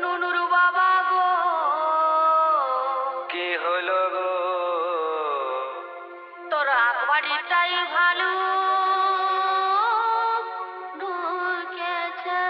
নুনুর বাবা গো কি হলো গো তোর আকবাড়িটাই ভালো ঢুকেছে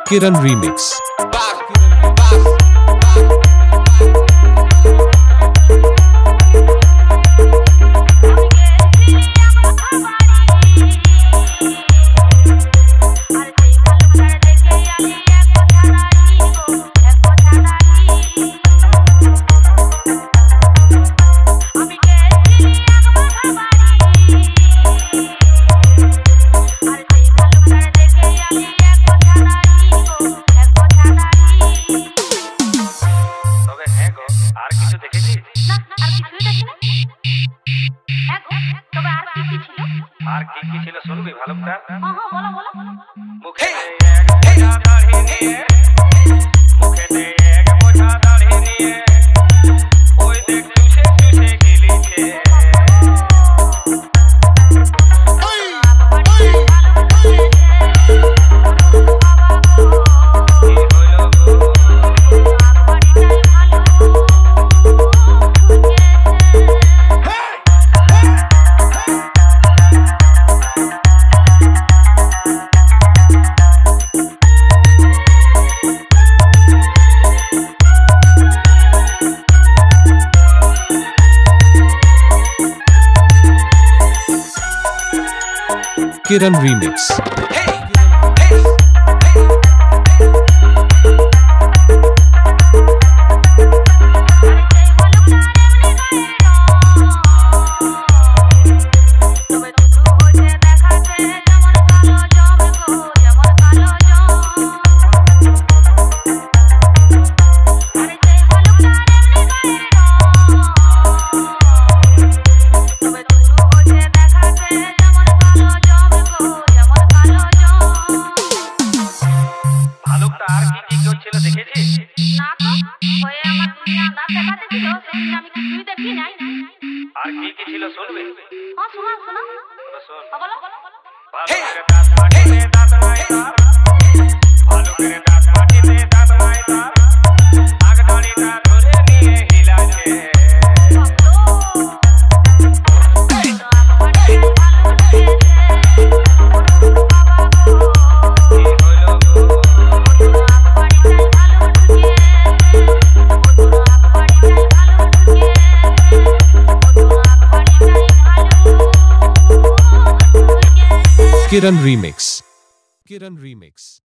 Kiran Remix. আর কি কি ছিল শুনবি ভালুকটা বলো বলো মুখে এক বোঝা দাড়ি নিয়ে মুখেতে এক বোঝা দাড়ি নিয়ে ওই দেখ চুষে চুষে গিলিছে Kiran Remix. আর কি কি ছিল শুনবি শোনা শোনা শুন বলো ভালো করে দাঁত মাটিতে দাঁত নাই তার আগ দাড়িটা ধরে নিয়ে হিলাছে Kiran Remix. Kiran Remix.